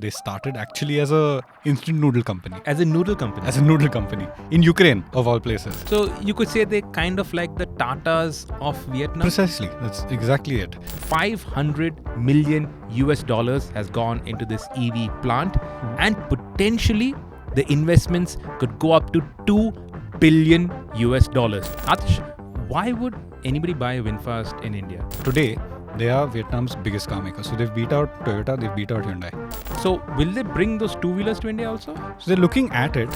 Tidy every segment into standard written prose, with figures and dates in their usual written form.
They started actually as a instant noodle company. As a noodle company. As a noodle company in Ukraine, of all places. So you could say they kind of like the Tatas of Vietnam. Precisely. That's exactly it. 500 million US dollars has gone into this EV plant, and potentially the investments could go up to 2 billion US dollars. Aatish, why would anybody buy Vinfast in India? Today, they are Vietnam's biggest car maker. So they've beat out Toyota, they've beat out Hyundai. So will they bring those two-wheelers to India also? So they're looking at it.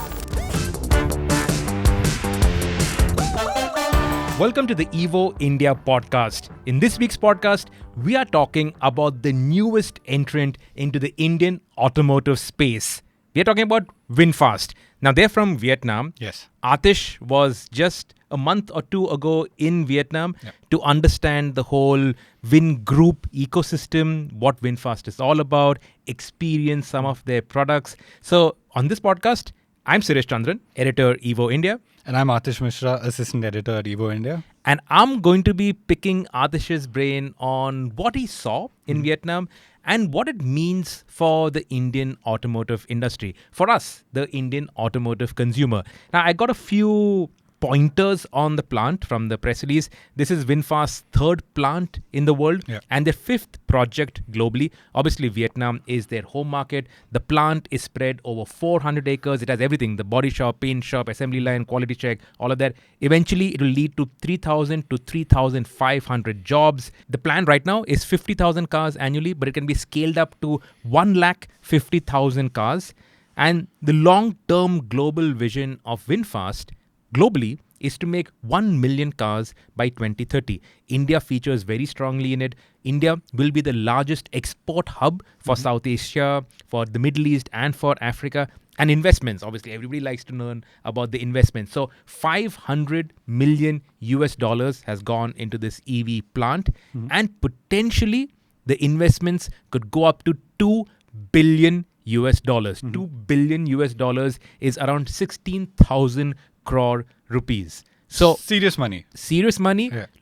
Welcome to the Evo India podcast. In this week's podcast, we are talking about the newest entrant into the Indian automotive space. We are talking about Vinfast. Now, they're from Vietnam. Yes. Aatish was just a month or two ago in Vietnam to understand the whole Vin Group ecosystem, what Vinfast is all about, experience some of their products. So, on this podcast, I'm Sirish Chandran, editor Evo India. And I'm Aatish Mishra, assistant editor at Evo India. And I'm going to be picking Aatish's brain on what he saw in Vietnam and what it means for the Indian automotive industry, for us, the Indian automotive consumer. Now, I got a few pointers on the plant from the press release. This is Vinfast's third plant in the world and their fifth project globally. Obviously, Vietnam is their home market. The plant is spread over 400 acres. It has everything, the body shop, paint shop, assembly line, quality check, all of that. Eventually, it will lead to 3,000 to 3,500 jobs. The plan right now is 50,000 cars annually, but it can be scaled up to 150,000 cars. And the long-term global vision of Vinfast globally is to make 1 million cars by 2030. India features very strongly in it. India will be the largest export hub for South Asia, for the Middle East, and for Africa. And investments, obviously, everybody likes to learn about the investments. So 500 million US dollars has gone into this EV plant, and potentially the investments could go up to 2 billion US dollars. 2 billion US dollars is around 16,000 crore rupees. So serious money.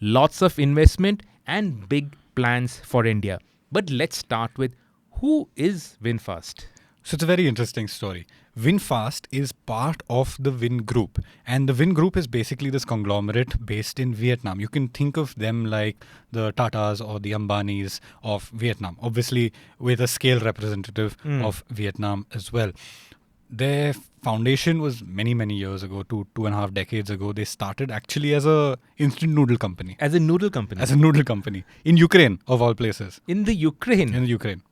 Lots of investment and big plans for India. But let's start with, who is Vinfast? So it's a very interesting story. Vinfast is part of the Vin Group. And the Vin Group is basically this conglomerate based in Vietnam. You can think of them like the Tatas or the Ambanis of Vietnam. Obviously, with a scale representative of Vietnam as well. Their foundation was many, many years ago, 2.5 decades ago. They started actually as a instant noodle company. As a noodle company? As a noodle company. In Ukraine, of all places. In the Ukraine? In the Ukraine.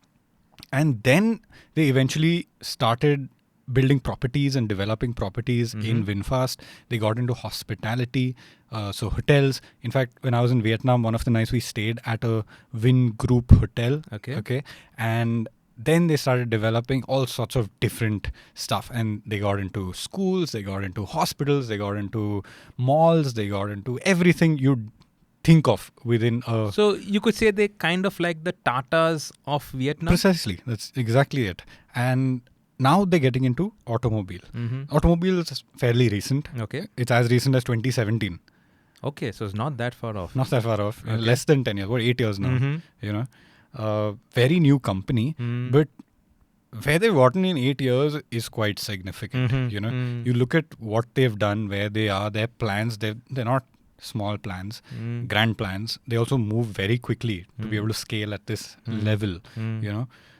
And then they eventually started building properties and developing properties in Vinfast. They got into hospitality, so hotels. In fact, when I was in Vietnam, one of the nights we stayed at a Vin Group hotel. Okay. And then they started developing all sorts of different stuff, and they got into schools, they got into hospitals, they got into malls, they got into everything you'd think of within a... So you could say they kind of like the Tatas of Vietnam? Precisely. That's exactly it. And now they're getting into automobile. Automobile is fairly recent. Okay. It's as recent as 2017. Okay, so it's not that far off. Not that far off. Okay. Less than 10 years. What, 8 years now? You know. Very new company, but where they've gotten in 8 years is quite significant. You look at what they've done, where they are, their plans, they're not small plans, grand plans. They also move very quickly to be able to scale at this level,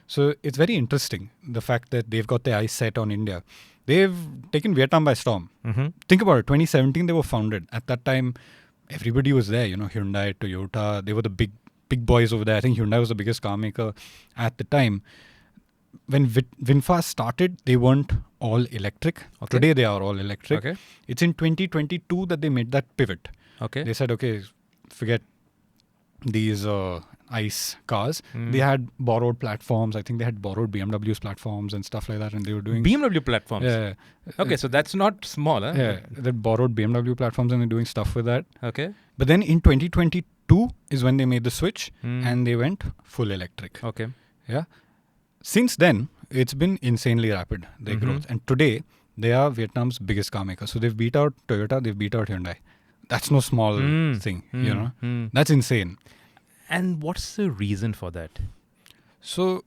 So it's very interesting, the fact that they've got their eyes set on India. They've taken Vietnam by storm. Think about it, 2017 they were founded. At that time, everybody was there, Hyundai, Toyota, they were the big boys over there. I think Hyundai was the biggest car maker at the time. When Vinfast started, they weren't all electric. Okay. Today, they are all electric. Okay. It's in 2022 that they made that pivot. Okay. They said, okay, forget these ICE cars. They had borrowed platforms. I think they had borrowed BMW's platforms and stuff like that. And they were doing... BMW platforms? Yeah. Okay, so that's not small, huh? Yeah, they borrowed BMW platforms and they're doing stuff with that. Okay. But then in 2022 is when they made the switch and they went full electric. Okay. Yeah. Since then, it's been insanely rapid, their growth. And today, they are Vietnam's biggest car maker. So they've beat out Toyota, they've beat out Hyundai. That's no small thing, That's insane. And what's the reason for that? So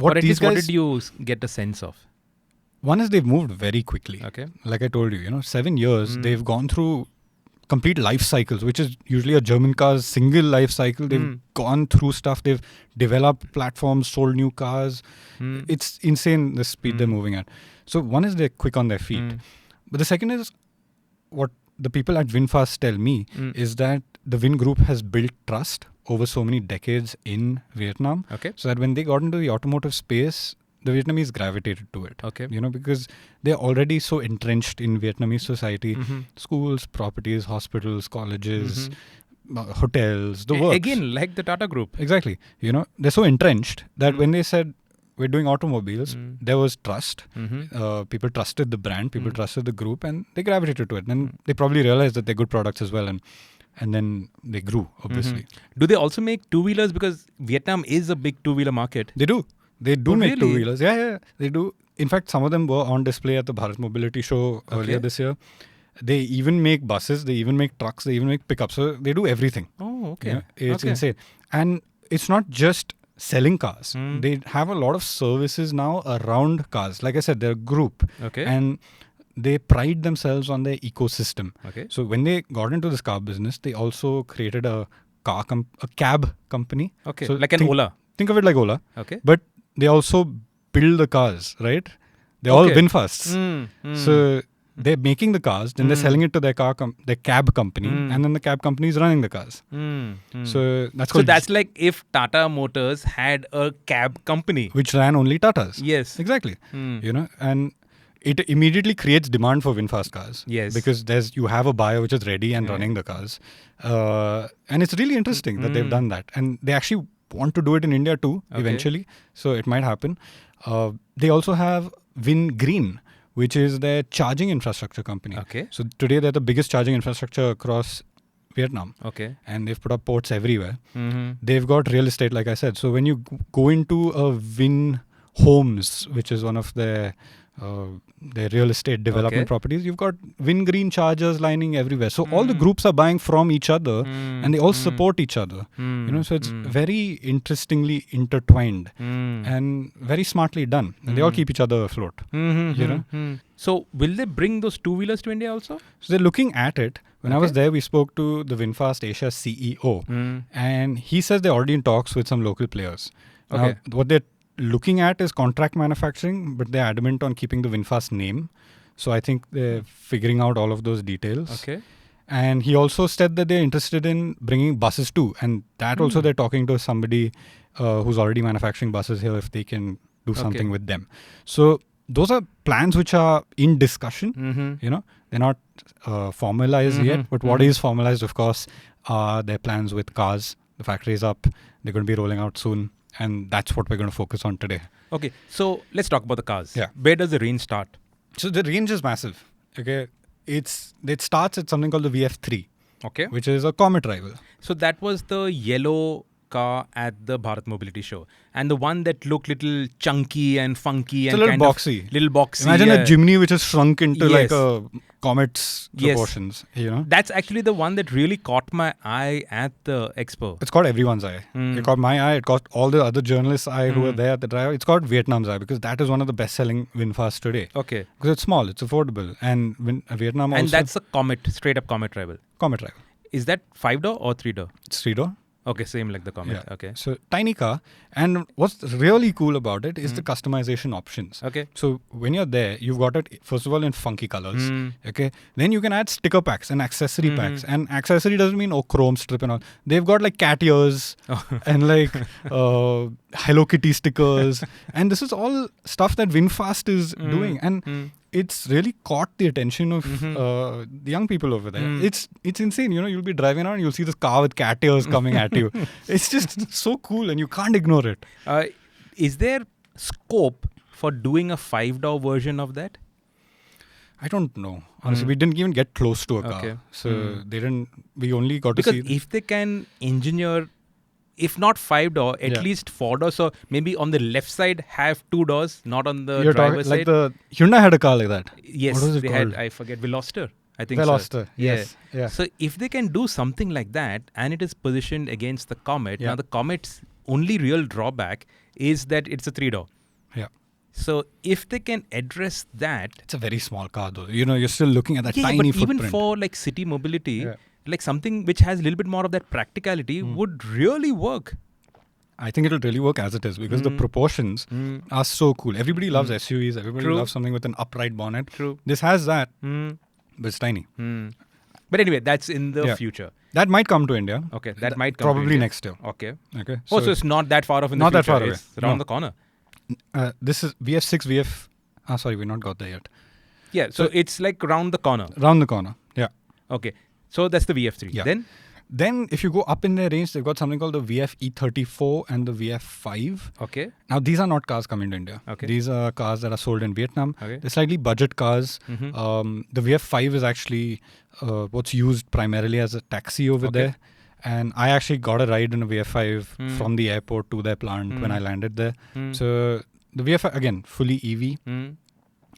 Or at these least what guys, did you get a sense of? one is they've moved very quickly. Okay. Like I told you, 7 years, they've gone through complete life cycles, which is usually a German car's single life cycle. They've gone through stuff. They've developed platforms, sold new cars. It's insane the speed they're moving at. So one is they're quick on their feet. But the second is what the people at Vinfast tell me is that the Vin Group has built trust over so many decades in Vietnam. Okay. So that when they got into the automotive space, the Vietnamese gravitated to it. Okay. Because they're already so entrenched in Vietnamese society. Schools, properties, hospitals, colleges, hotels, the works. Again, like the Tata Group. Exactly. They're so entrenched that when they said, we're doing automobiles, there was trust. People trusted the brand, people trusted the group, and they gravitated to it. And they probably realized that they're good products as well. And then they grew, obviously. Do they also make two-wheelers? Because Vietnam is a big two-wheeler market. They do. They do make really? two-wheelers. Yeah, they do. In fact, some of them were on display at the Bharat Mobility Show earlier this year. They even make buses, they even make trucks, they even make pickups. So they do everything. Oh, okay. It's insane. And it's not just selling cars. They have a lot of services now around cars. Like I said, they're a group. Okay. And they pride themselves on their ecosystem. Okay. So when they got into this car business, they also created a cab company. Okay. So like an Ola. Think of it like Ola. Okay. But they also build the cars, right? They're all Vinfasts. So they're making the cars, then they're selling it to their cab company, and then the cab company is running the cars. So that's like if Tata Motors had a cab company, which ran only Tatas. Yes. Exactly. And it immediately creates demand for Vinfast cars. Yes. Because you have a buyer which is ready and running the cars. And it's really interesting that they've done that. And they actually want to do it in India too, eventually. So it might happen. They also have Vin Green, which is their charging infrastructure company. Okay. So today they're the biggest charging infrastructure across Vietnam. Okay. And they've put up ports everywhere. They've got real estate, like I said. So when you go into a Vin Homes, which is one of their real estate development properties, you've got Vin Green chargers lining everywhere. So all the groups are buying from each other and they all support each other. So it's very interestingly intertwined and very smartly done. And they all keep each other afloat. So will they bring those two-wheelers to India also? So they're looking at it. When I was there, we spoke to the Vinfast Asia CEO and he says they're already in talks with some local players. Now, what they're looking at is contract manufacturing, but they're adamant on keeping the Vinfast name. So I think they're figuring out all of those details. Okay. And he also said that they're interested in bringing buses too. And that also they're talking to somebody who's already manufacturing buses here if they can do something with them. So those are plans which are in discussion. They're not formalized yet. But what is formalized, of course, are their plans with cars. The factory is up. They're going to be rolling out soon. And that's what we're going to focus on today. Okay, so let's talk about the cars. Yeah. Where does the range start? So the range is massive. Okay, it starts at something called the VF3. Okay. Which is a Comet rival. So that was the yellow car at the Bharat Mobility Show, and the one that looked little chunky and funky and kind of boxy. Little boxy. Imagine a Jimny which is shrunk into like a Comet's proportions. That's actually the one that really caught my eye at the expo. It's caught everyone's eye. It caught my eye. It caught all the other journalists' eye who were there at the drive. It's caught Vietnam's eye because that is one of the best-selling Vinfast today. Okay. Because it's small, it's affordable, and Vietnam also. And that's a Comet, straight up Comet rival. Comet rival. Is that 5-door or 3-door? It's 3-door. Okay, same like the Comet. Yeah. Okay. So tiny car, and what's really cool about it is the customization options. Okay. So when you're there, you've got it first of all in funky colors. Okay. Then you can add sticker packs and accessory packs. And accessory doesn't mean chrome strip and all. They've got like cat ears and like Hello Kitty stickers. And this is all stuff that Vinfast is doing. And it's really caught the attention of the young people over there. It's insane. You'll be driving around, you'll see this car with cat ears coming at you. It's just so cool and you can't ignore it. Is there scope for doing a 5-door version of that? I don't know. Honestly, we didn't even get close to a car. So we only got to see. Because if they can engineer, if not 5-door, at least 4-door. So maybe on the left side have 2 doors, not on the driver's side. Like the Hyundai had a car like that. Yes, what was it they called? had. I forget. Veloster. I think Veloster. So. Yes. Yeah. So if they can do something like that, and it is positioned against the Comet, now the Comet's only real drawback is that it's a 3-door. Yeah. So if they can address that, It's a very small car though. You're still looking at that yeah, tiny but footprint. even for like city mobility, Yeah. like something which has a little bit more of that practicality would really work. I think it'll really work as it is because the proportions are so cool. Everybody loves SUVs. Everybody True. loves something with an upright bonnet. True. This has that, but it's tiny. But anyway, that's in the future. That might come to India. Okay, that might come probably to India. next year. Okay. Okay. So it's not that far off in the not future. that far away. It's around No. the corner. This is VF6, sorry, we've not got there yet. Yeah, so it's like around the corner. Round the corner. Yeah. Okay. So that's the VF3. Yeah. Then if you go up in their range, they've got something called the VF E34 and the VF5. Okay. Now, these are not cars coming to India. Okay. These are cars that are sold in Vietnam. Okay. They're slightly budget cars. The VF5 is actually what's used primarily as a taxi over there. And I actually got a ride in a VF5 from the airport to their plant when I landed there. So the VF5, again, fully EV.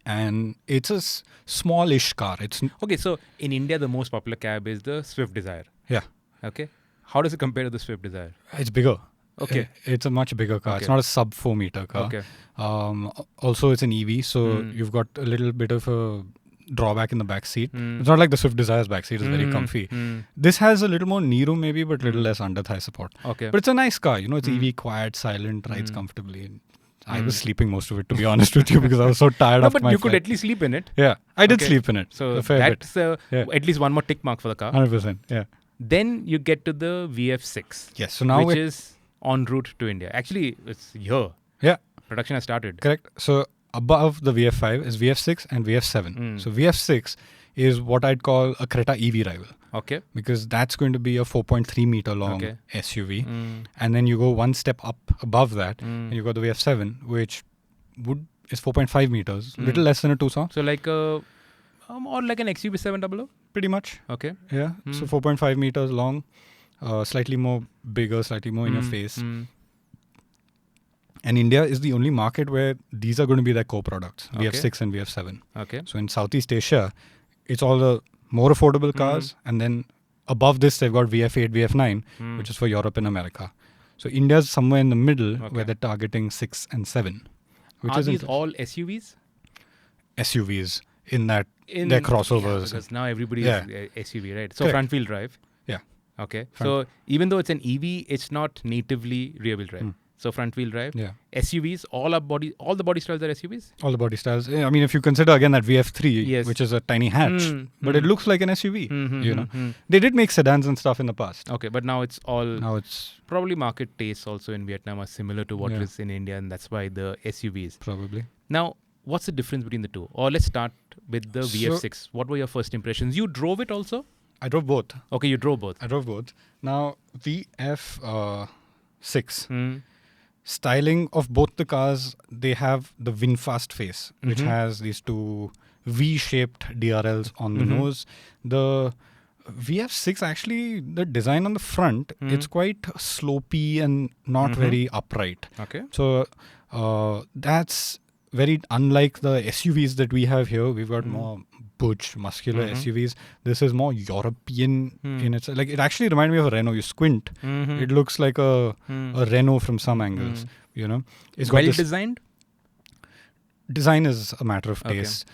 And it's a smallish car. Okay, so in India, the most popular cab is the Swift Desire. Yeah. Okay. How does it compare to the Swift Desire? It's bigger. Okay. It's a much bigger car. Okay. It's not a sub 4 meter car. Okay. Also, it's an EV, so you've got a little bit of a drawback in the back seat. It's not like the Swift Desire's back seat is very comfy. This has a little more Nero maybe, but a little less under thigh support. Okay. But it's a nice car. It's EV, quiet, silent, rides comfortably. I was sleeping most of it, to be honest with you, because I was so tired No, after but my you could flight. at least sleep in it. Yeah, I did Okay. sleep in it. So a fair bit. that's Yeah. at least one more tick mark for the car. 100%. Yeah. Then you get to the VF6. Yes. So now which is en route to India. Actually, it's here. Yeah. Production has started. Correct. So above the VF5 is VF6 and VF7. So VF6 is what I'd call a Creta EV rival. Okay. Because that's going to be a 4.3 meter long Okay. SUV. And then you go one step up above that and you've got the VF7, which is 4.5 meters, little less than a Tucson. So like or like an XUV 700? Pretty much. Okay. Yeah. So 4.5 meters long, slightly more bigger, slightly more in your face. And India is the only market where these are going to be their co-products, Okay. VF6 and VF7. Okay. So in Southeast Asia, it's all the more affordable cars. And then above this, they've got VF8, VF9, which is for Europe and America. So India's somewhere in the middle where they're targeting 6 and 7. Which Are is these all SUVs? SUVs in that they're crossovers. Because now everybody Yeah. is SUV, right? So Correct. front wheel drive. Yeah. Okay. So even though it's an EV, it's not natively rear wheel drive. So front wheel drive. Yeah. SUVs, all the body styles are SUVs? All the body styles. I mean, if you consider again that VF3, Yes. which is a tiny hatch, but it looks like an SUV. They did make sedans and stuff in the past. Okay, but now it's all Now it's probably market tastes also in Vietnam are similar to what Yeah. is in India, and that's why the SUVs. probably. Now, what's the difference between the two? Or let's start with the VF6. What were your first impressions? You drove it also? I drove both. Okay, you drove both. Now VF6 styling of both the cars, they have the Vinfast face, which has these two V-shaped DRLs on the nose. The VF6 actually, the design on the front, it's quite slopey and not very upright. Okay. So that's very unlike the SUVs that we have here. We've got more butch, muscular SUVs. This is more European in its like. It actually reminded me of a Renault. You squint, it looks like a Renault from some angles. It's got Well this designed? design is a matter of Okay. taste.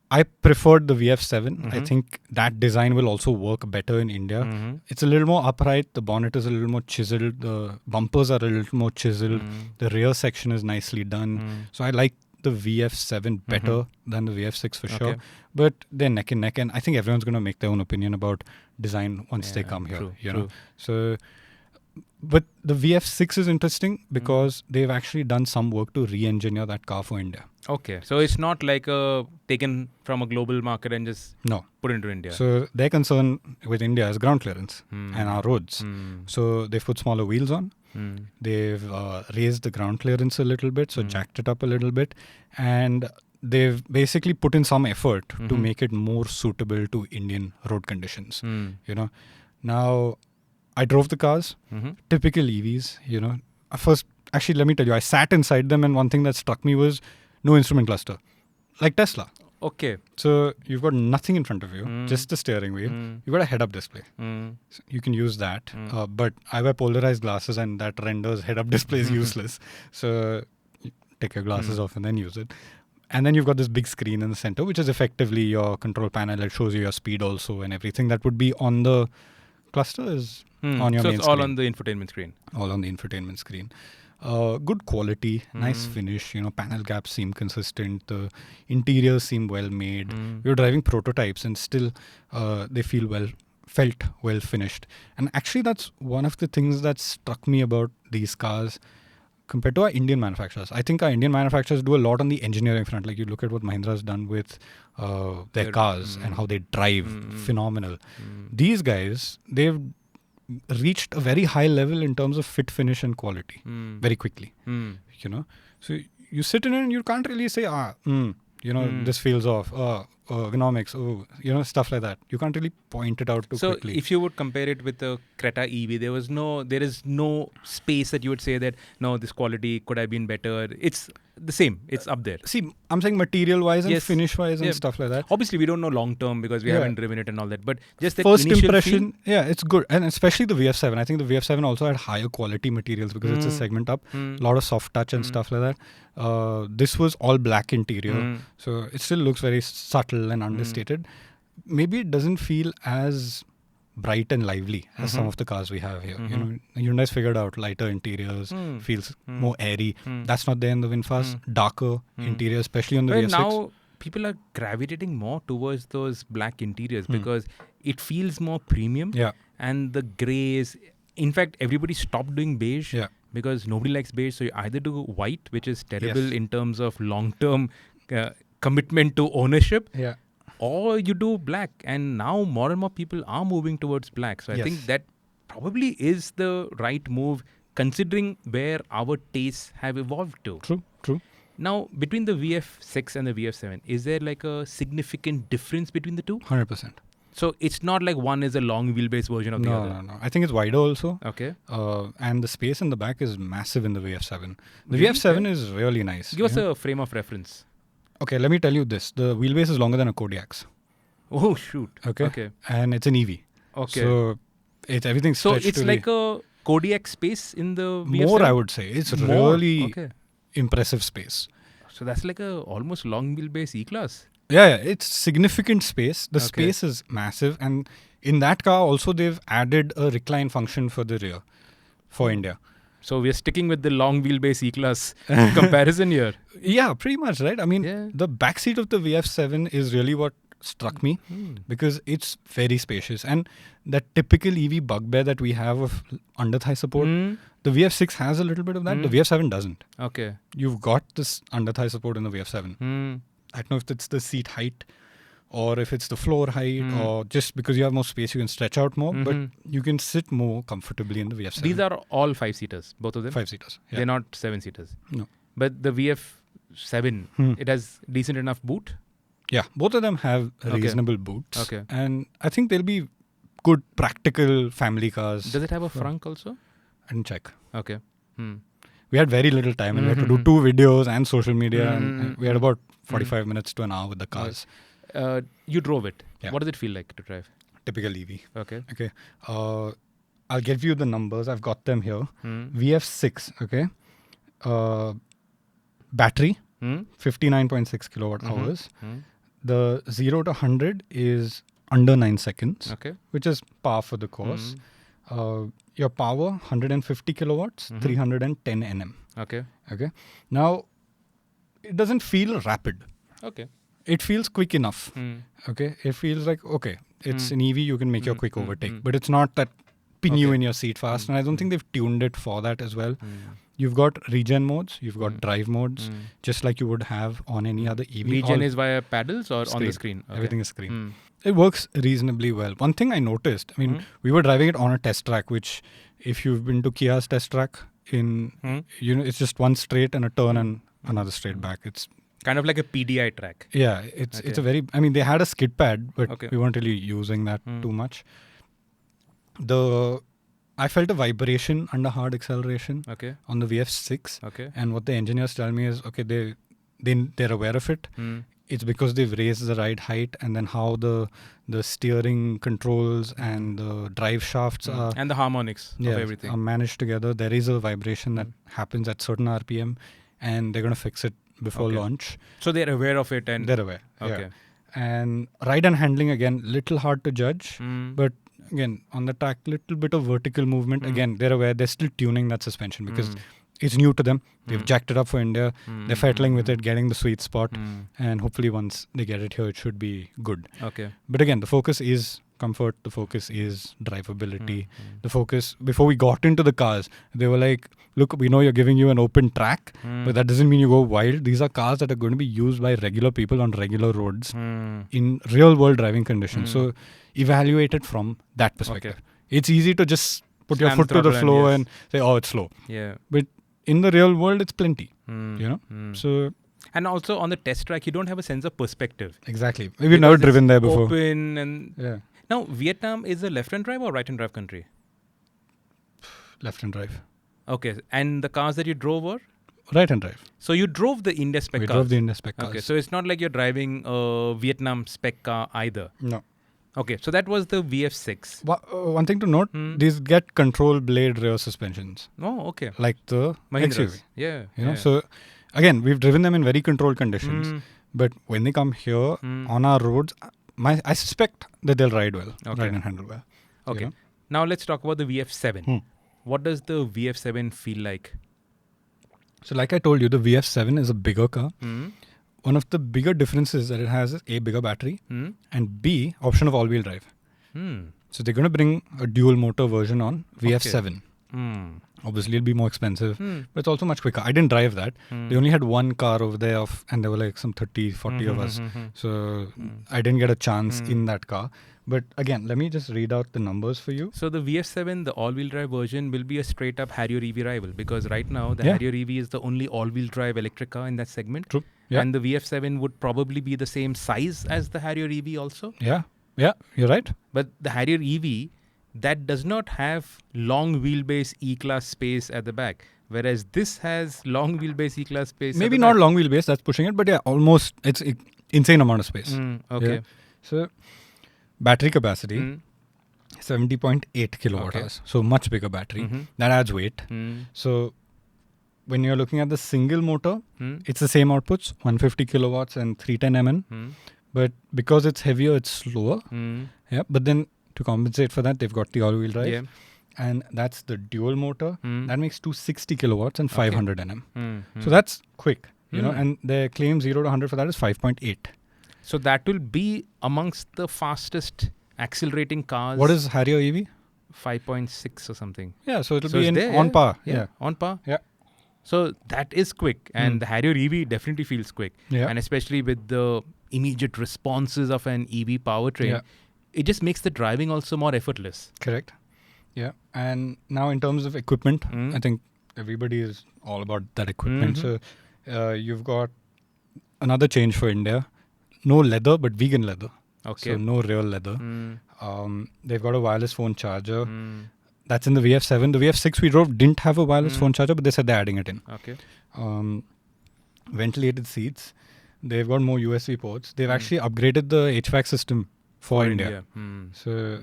I preferred the VF7. I think that design will also work better in India. It's a little more upright. The bonnet is a little more chiseled. The bumpers are a little more chiseled. The rear section is nicely done. So I like the VF7 better than the VF6 for sure. Okay. But they're neck and neck. And I think everyone's going to make their own opinion about design once they Yeah, come here. true, you true. know. So, but the VF6 is interesting because they've actually done some work to re-engineer that car for India. Okay. So it's not like taken from a global market and just No. put into India. So their concern with India is ground clearance and our roads. So they've put smaller wheels on. They've raised the ground clearance a little bit, so jacked it up a little bit. And they've basically put in some effort to make it more suitable to Indian road conditions. Now, I drove the cars, typical EVs, First, actually, let me tell you, I sat inside them and one thing that struck me was no instrument cluster, like Tesla. Okay. So you've got nothing in front of you, just the steering wheel. You've got a head-up display. So you can use that. But I wear polarized glasses and that renders head-up displays useless. So you take your glasses off and then use it. And then you've got this big screen in the center, which is effectively your control panel. It shows you your speed also and everything that would be on the cluster is on your so main it's all screen. on the infotainment screen. All on the infotainment screen. Good quality, nice finish. Panel gaps seem consistent. The interiors seem well made. We were driving prototypes, and still they felt well finished. And actually, that's one of the things that struck me about these cars compared to our Indian manufacturers. I think our Indian manufacturers do a lot on the engineering front. Like you look at what Mahindra's done with their cars and how they drive, phenomenal. These guys, they've reached a very high level in terms of fit, finish and quality very quickly. So you sit in it and you can't really say this feels off, ergonomics, stuff like that. You can't really point it out too quickly. So if you would compare it with the Creta EV, there is no space that you would say that no, this quality could have been better. It's the same. It's up there. See, I'm saying material-wise and finish-wise and stuff like that. Obviously, we don't know long-term because we haven't driven it and all that. But just that first initial impression, feel, it's good. And especially the VF7. I think the VF7 also had higher quality materials because it's a segment up. A lot of soft touch and stuff like that. This was all black interior. So it still looks very subtle and understated. Maybe it doesn't feel as bright and lively as some of the cars we have here. Hyundai's figured out lighter interiors, feels more airy. That's not there in the Vinfast. Darker interior, especially on the VF6. Now people are gravitating more towards those black interiors because it feels more premium. Yeah. And the greys, in fact, everybody stopped doing beige because nobody likes beige. So you either do white, which is terrible in terms of long-term commitment to ownership. Yeah. Or you do black, and now more and more people are moving towards black. So I think that probably is the right move considering where our tastes have evolved to. True. Now, between the VF6 and the VF7, is there like a significant difference between the two? 100%. So it's not like one is a long wheelbase version of the other? No. I think it's wider also. Okay. And the space in the back is massive in the VF7. The VF7 is really nice. Give us a frame of reference. Okay, let me tell you this. The wheelbase is longer than a Kodiak's. Oh, shoot. Okay. And it's an EV. Okay. So everything's stretched. So it's like a Kodiak space in the VF7? More, I would say. It's really impressive space. So that's like a almost long wheelbase E-Class. Yeah. It's significant space. The space is massive. And in that car also they've added a recline function for the rear for India. So we're sticking with the long wheelbase E-Class comparison here. Yeah, pretty much, right? I mean, the backseat of the VF7 is really what struck me because it's very spacious. And that typical EV bugbear that we have of under-thigh support, the VF6 has a little bit of that. The VF7 doesn't. Okay. You've got this under-thigh support in the VF7. I don't know if it's the seat height or if it's the floor height or just because you have more space, you can stretch out more, but you can sit more comfortably in the VF7. These are all 5-seaters, both of them? 5-seaters. Yeah. They're not 7-seaters? No. But the VF7, it has decent enough boot? Yeah, both of them have reasonable boots. Okay. And I think they'll be good, practical family cars. Does it have a frunk also? I didn't check. Okay. We had very little time and we had to do 2 videos and social media. And we had about 45 minutes to an hour with the cars. You drove it. Yeah. What does it feel like to drive? Typical EV. Okay. I'll give you the numbers. I've got them here. VF6, okay. Battery, 59.6 kilowatt hours. The 0 to 100 is under 9 seconds, which is par for the course. Your power, 150 kilowatts, 310 Nm. Okay. Now, it doesn't feel rapid. Okay. It feels quick enough. Okay. It feels like, it's an EV, you can make your quick overtake. But it's not that pin you in your seat fast. And I don't think they've tuned it for that as well. You've got regen modes, you've got drive modes, just like you would have on any other EV. Regen is via paddles or on the screen? Everything is screen. It works reasonably well. One thing I noticed, we were driving it on a test track, which if you've been to Kia's test track, it's just one straight and a turn and another straight back. It's kind of like a PDI track. Yeah, it's a very, they had a skid pad, but we weren't really using that too much. I felt a vibration under hard acceleration on the VF6. And what the engineers tell me is, they're aware of it. it's because they've raised the ride height, and then how the steering controls and the drive shafts are and the harmonics of everything are managed together. There is a vibration that happens at certain RPM, and they're going to fix it before launch. So they're aware of it, and they're aware. Okay. Yeah. And ride and handling, again, little hard to judge, but again, on the track, little bit of vertical movement. Again, they're aware. They're still tuning that suspension because it's new to them. They've jacked it up for India. They're fiddling with it, getting the sweet spot. And hopefully once they get it here, it should be good. Okay. But again, the focus is comfort. The focus is drivability. The focus, before we got into the cars, they were like, look, we know you're giving you an open track, but that doesn't mean you go wild. These are cars that are going to be used by regular people on regular roads in real world driving conditions. So evaluate it from that perspective. Okay. It's easy to just put Slam your foot to the throttle floor and and say, oh, it's slow. Yeah. But in the real world, it's plenty, you know? So And also on the test track, you don't have a sense of perspective. exactly. We've never driven there before. Open and Yeah. Now, Vietnam is a left-hand drive or right-hand drive country? Left-hand drive. Okay. And the cars that you drove were? Right-hand drive. So you drove the India spec We cars? drove the India spec cars. Okay. So it's not like you're driving a Vietnam spec car either. No. Okay. So that was the VF6. One thing to note, these get control blade rear suspensions. Oh, okay. Like the Mahindras. XUV. Yeah. You know, so again, we've driven them in very controlled conditions. But when they come here on our roads, I suspect that they'll ride well, ride and handle well. Okay. You know? Now let's talk about the VF7. What does the VF7 feel like? So like I told you, the VF7 is a bigger car. One of the bigger differences that it has is A, bigger battery, and B, option of all-wheel drive. So they're going to bring a dual motor version on VF7. Obviously, it'll be more expensive, but it's also much quicker. I didn't drive that. They only had one car over there, and there were like some 30, 40 of us. So I didn't get a chance in that car. But again, let me just read out the numbers for you. So the VF7, the all-wheel drive version, will be a straight-up Harrier EV rival because right now the Harrier EV is the only all-wheel drive electric car in that segment. True. Yeah. And the VF7 would probably be the same size as the Harrier EV also. Yeah, you're right. But the Harrier EV, that does not have long wheelbase E-Class space at the back. Whereas this has long wheelbase E-Class space. Maybe not long wheelbase, that's pushing it, but yeah, almost. It's insane amount of space. Okay. Yeah. So battery capacity, 70.8 kilowatt hours. So much bigger battery. That adds weight. So when you're looking at the single motor, it's the same outputs, 150 kilowatts and 310 Mn. But because it's heavier, it's slower. Yeah. But then to compensate for that, they've got the all-wheel drive. Yeah. And that's the dual motor. That makes 260 kilowatts and 500 Nm. So that's quick, you know, and the claim 0 to 100 for that is 5.8. So that will be amongst the fastest accelerating cars. What is Harrier EV? 5.6 or something. Yeah, so it'll So be it's there, on par. Yeah. On par. Yeah. So that is quick. And the Harrier EV definitely feels quick. Yeah. And especially with the immediate responses of an EV powertrain, it just makes the driving also more effortless. Correct. Yeah. And now in terms of equipment, I think everybody is all about that equipment. So you've got another change for India. No leather, but vegan leather. Okay. So no real leather. They've got a wireless phone charger. That's in the VF7. The VF6 we drove didn't have a wireless phone charger, but they said they're adding it in. Okay. Ventilated seats. They've got more USB ports. They've actually upgraded the HVAC system for India. So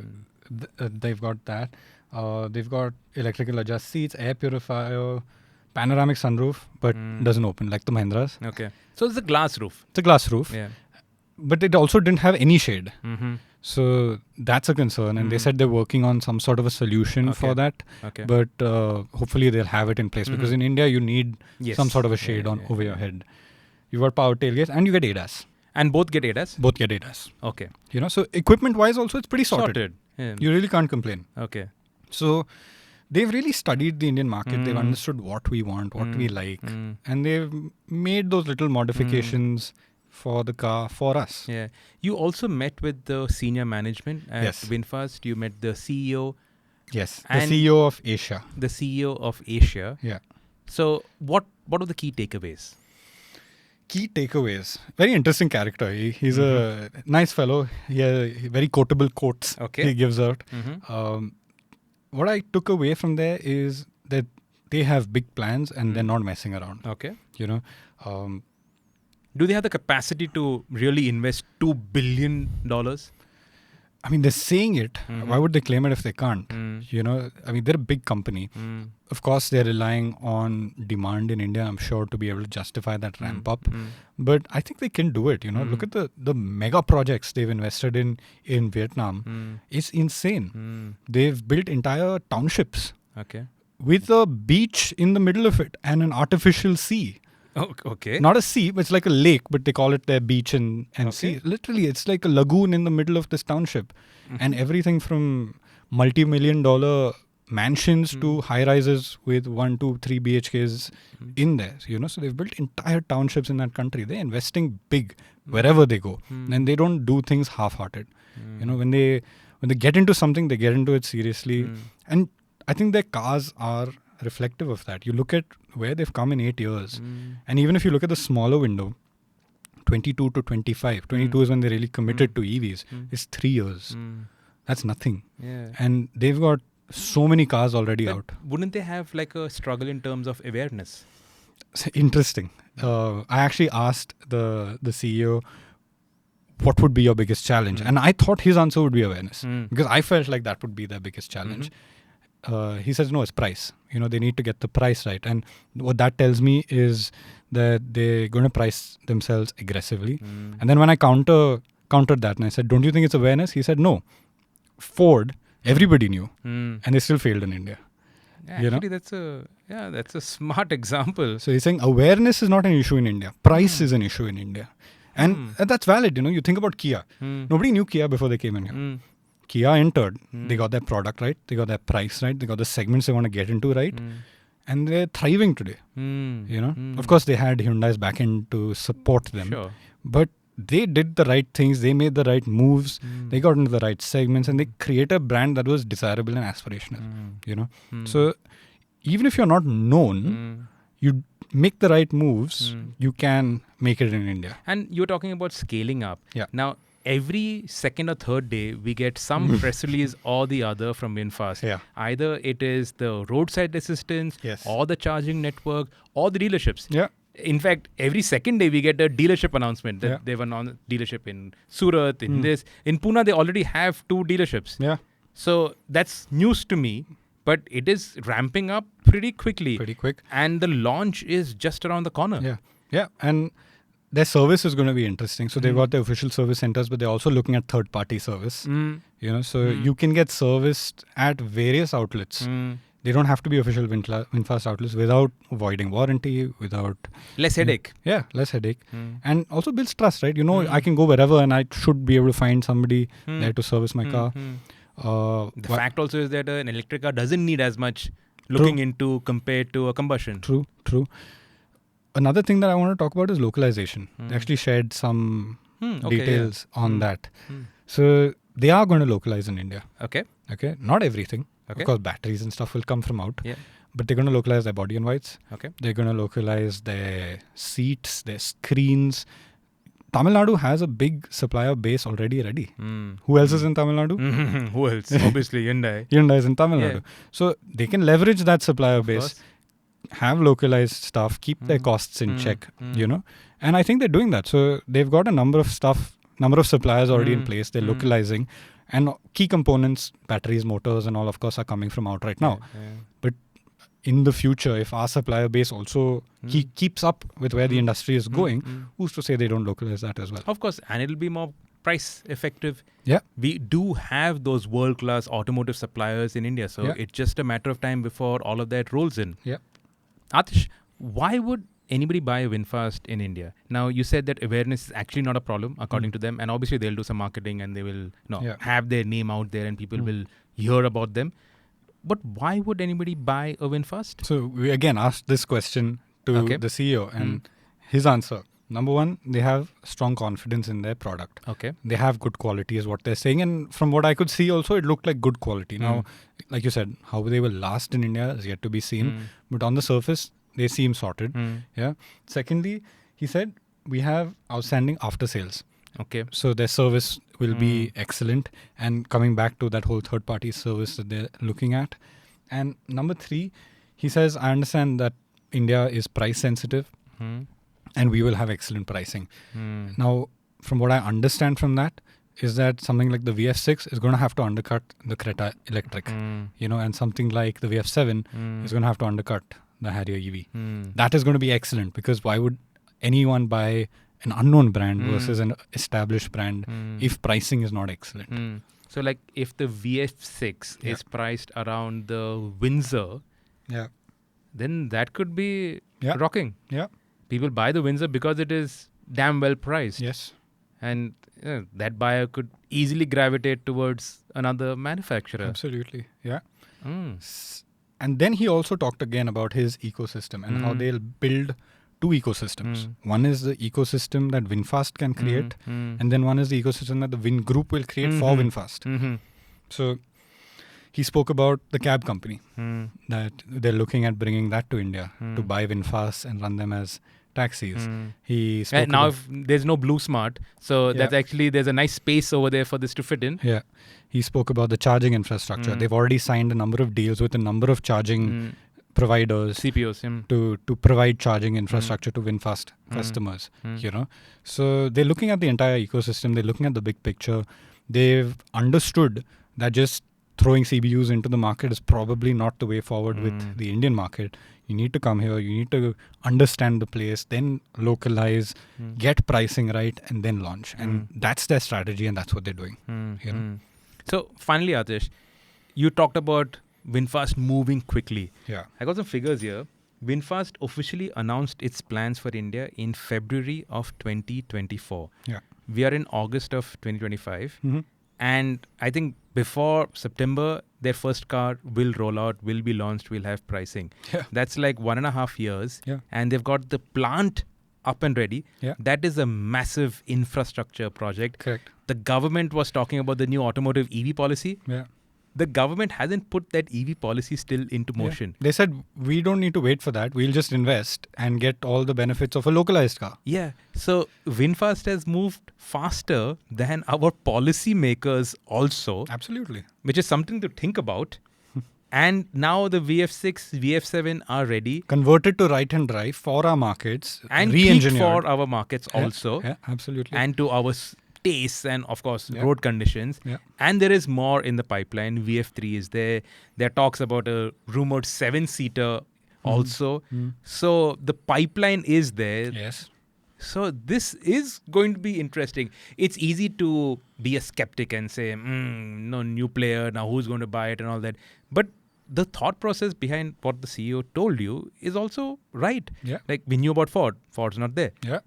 they've got that. They've got electrical adjust seats, air purifier, panoramic sunroof, but doesn't open like the Mahindras. Okay. So it's a glass roof. It's a glass roof. Yeah. But it also didn't have any shade. So that's a concern. And they said they're working on some sort of a solution for that. Okay. But hopefully they'll have it in place because in India you need some sort of a shade over your head. You've got power tailgates and you get ADAS. And both get ADAS? Both get ADAS. Okay. You know, so equipment-wise also it's pretty sorted. Yeah. You really can't complain. Okay. So they've really studied the Indian market. They've understood what we want, what we like. And they've made those little modifications for the car for us. Yeah. You also met with the senior management at Vinfast. You met the CEO. Yes. The And CEO of Asia. The CEO of Asia. Yeah. So what are the key takeaways? Key takeaways. Very interesting character. He's a nice fellow. Very quotable quotes he gives out. What I took away from there is that they have big plans and they're not messing around. Okay. You know, Do they have the capacity to really invest $2 billion? I mean, they're saying it. Why would they claim it if they can't? You know, I mean, they're a big company. Of course, they're relying on demand in India, I'm sure, to be able to justify that ramp up. But I think they can do it. You know, look at the mega projects they've invested in Vietnam. It's insane. They've built entire townships with a beach in the middle of it and an artificial sea. Oh, okay. Not a sea, but it's like a lake, but they call it their beach and sea. Literally, it's like a lagoon in the middle of this township. And everything from multi-million-dollar mansions to high-rises with 1, 2, 3 BHKs in there. You know, so they've built entire townships in that country. They're investing big wherever they go. And they don't do things half-hearted. You know, when they get into something, they get into it seriously. And I think their cars are reflective of that. You look at where they've come in 8 years. And even if you look at the smaller window, 22 to 25, 22 is when they really committed to EVs. It's 3 years. That's nothing. Yeah. And they've got so many cars already out. Wouldn't they have like a struggle in terms of awareness? It's interesting. I actually asked the CEO, what would be your biggest challenge? And I thought his answer would be awareness. Because I felt like that would be their biggest challenge. He says, no, it's price. You know, they need to get the price right. And what that tells me is that they're going to price themselves aggressively. And then when I countered that and I said, don't you think it's awareness? He said, no. Ford, everybody knew. And they still failed in India. Actually, that's a smart example. So he's saying awareness is not an issue in India. Price is an issue in India. And that's valid. You know, you think about Kia. Nobody knew Kia before they came in here. Kia entered. They got their product right. They got their price right. They got the segments they want to get into right. And they're thriving today. You know, of course, they had Hyundai's back end to support them. Sure. But they did the right things. They made the right moves. They got into the right segments and they created a brand that was desirable and aspirational. You know, so even if you're not known, you make the right moves, you can make it in India. And you're talking about scaling up. Yeah. Now, every second or third day, we get some press release or the other from Vinfast. Yeah. Either it is the roadside assistance, or the charging network, or the dealerships. Yeah. In fact, every second day, we get a dealership announcement that they've announced dealership in Surat, in this. In Pune, they already have 2 dealerships. Yeah. So that's news to me, but it is ramping up pretty quickly. Pretty quick. And the launch is just around the corner. Yeah. Yeah. And their service is going to be interesting. So they've got their official service centers, but they're also looking at third-party service. You know, so you can get serviced at various outlets. They don't have to be official Vinfast outlets without avoiding warranty, without... Less headache. Yeah, less headache. And also builds trust, right? You know, I can go wherever and I should be able to find somebody there to service my car. The fact also is that an electric car doesn't need as much looking into compared to a combustion. True. Another thing that I want to talk about is localization. They actually shared some details on that. So they are going to localize in India. Okay. Not everything. Okay. Of course, batteries and stuff will come from out. Yeah. But they're going to localize their body in whites. Okay. They're going to localize their seats, their screens. Tamil Nadu has a big supplier base already ready. Who else is in Tamil Nadu? Who else? Obviously, Hyundai. Hyundai is in Tamil Nadu. So they can leverage that supplier base, have localized stuff, keep their costs in check, you know. And I think they're doing that. So they've got a number of suppliers already in place. They're localizing. And key components, batteries, motors and all, of course, are coming from out right now. But in the future, if our supplier base also keeps up with where the industry is going, who's to say they don't localize that as well? Of course, and it'll be more price effective. Yeah. We do have those world-class automotive suppliers in India. So it's just a matter of time before all of that rolls in. Yeah. Atish, why would anybody buy a Vinfast in India? Now, you said that awareness is actually not a problem, according to them. And obviously, they'll do some marketing and they will have their name out there and people will hear about them. But why would anybody buy a Vinfast? So we again asked this question to the CEO and his answer. Number one, they have strong confidence in their product. Okay. They have good quality is what they're saying. And from what I could see also, it looked like good quality. Now, like you said, how they will last in India is yet to be seen. But on the surface, they seem sorted. Yeah. Secondly, he said, we have outstanding after sales. Okay. So their service will be excellent. And coming back to that whole third party service that they're looking at. And number three, he says, I understand that India is price sensitive. and we will have excellent pricing. Now, from what I understand from that, is that something like the VF6 is going to have to undercut the Creta electric, and something like the VF7 is going to have to undercut the Harrier EV. That is going to be excellent, because why would anyone buy an unknown brand versus an established brand if pricing is not excellent? So like if the VF6 is priced around the Windsor, then that could be rocking. Yeah. People buy the Windsor because it is damn well priced. Yes. And that buyer could easily gravitate towards another manufacturer. Absolutely. Yeah. And then he also talked again about his ecosystem and how they'll build two ecosystems. One is the ecosystem that Vinfast can create, and then one is the ecosystem that the Vin Group will create for Vinfast. So he spoke about the cab company, that they're looking at bringing that to India to buy Vinfast and run them as taxis. He spoke now if there's no Blue Smart, so that's actually, there's a nice space over there for this to fit in. Yeah. He spoke about the charging infrastructure. They've already signed a number of deals with a number of charging providers, CPOs, to provide charging infrastructure to Vinfast customers. So they're looking at the entire ecosystem. They're looking at the big picture. They've understood that just throwing CBUs into the market is probably not the way forward with the Indian market. You need to come here, you need to understand the place, then localize, get pricing right, and then launch. And that's their strategy, and that's what they're doing. So finally, Aatish, you talked about Vinfast moving quickly. Yeah. I got some figures here. Vinfast officially announced its plans for India in February of 2024. Yeah. We are in August of 2025. And I think before September, their first car will roll out, will be launched, will have pricing. Yeah. That's like 1.5 years. Yeah. And they've got the plant up and ready. Yeah. That is a massive infrastructure project. Correct. The government was talking about the new automotive EV policy. Yeah. The government hasn't put that EV policy still into motion. They said, we don't need to wait for that. We'll just invest and get all the benefits of a localized car. Yeah. So Vinfast has moved faster than our policy makers also. Absolutely. Which is something to think about. And now the VF6, VF7 are ready. Converted to right-hand drive for our markets. And re-engineered for our markets also. Yeah, absolutely. And to our tastes and, of course, road conditions. Yeah. And there is more in the pipeline. VF3 is there. There are talks about a rumored 7-seater also. So the pipeline is there. Yes. So this is going to be interesting. It's easy to be a skeptic and say, no new player, now who's going to buy it and all that. But the thought process behind what the CEO told you is also right. Yeah. Like we knew about Ford. Ford's not there. Yeah.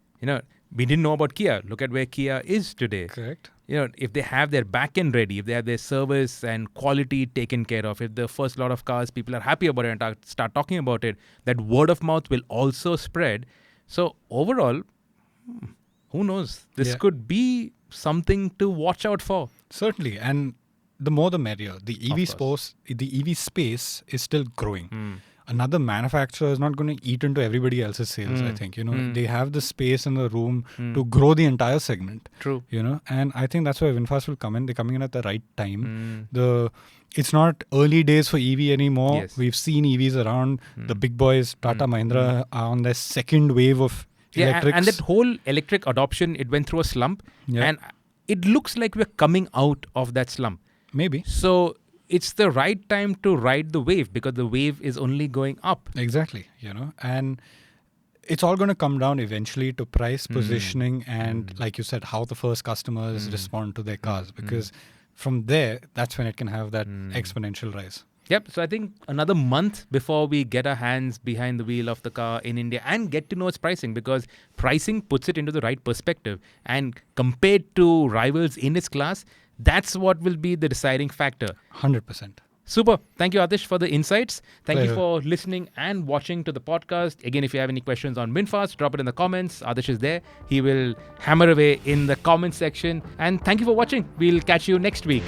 We didn't know about Kia. Look at where Kia is today. Correct. If they have their back end ready, if they have their service and quality taken care of, if the first lot of cars, people are happy about it and start talking about it, that word of mouth will also spread. So overall, who knows? This could be something to watch out for. Certainly. And the more the merrier. The EV space is still growing. Another manufacturer is not going to eat into everybody else's sales, I think. They have the space and the room to grow the entire segment. True. And I think that's where Vinfast will come in. They're coming in at the right time. It's not early days for EV anymore. Yes. We've seen EVs around. The big boys, Tata Mahindra, are on their second wave of electrics. And that whole electric adoption, it went through a slump. Yeah. And it looks like we're coming out of that slump. Maybe. So it's the right time to ride the wave because the wave is only going up. Exactly. And it's all going to come down eventually to price, positioning, and like you said, how the first customers respond to their cars. Because from there, that's when it can have that exponential rise. Yep. So I think another month before we get our hands behind the wheel of the car in India and get to know its pricing, because pricing puts it into the right perspective. And compared to rivals in its class, that's what will be the deciding factor. 100%. Super. Thank you, Aatish, for the insights. Thank Pleasure. you for listening and watching to the podcast. Again, if you have any questions on Vinfast, drop it in the comments. Aatish is there. He will hammer away in the comments section. And thank you for watching. We'll catch you next week.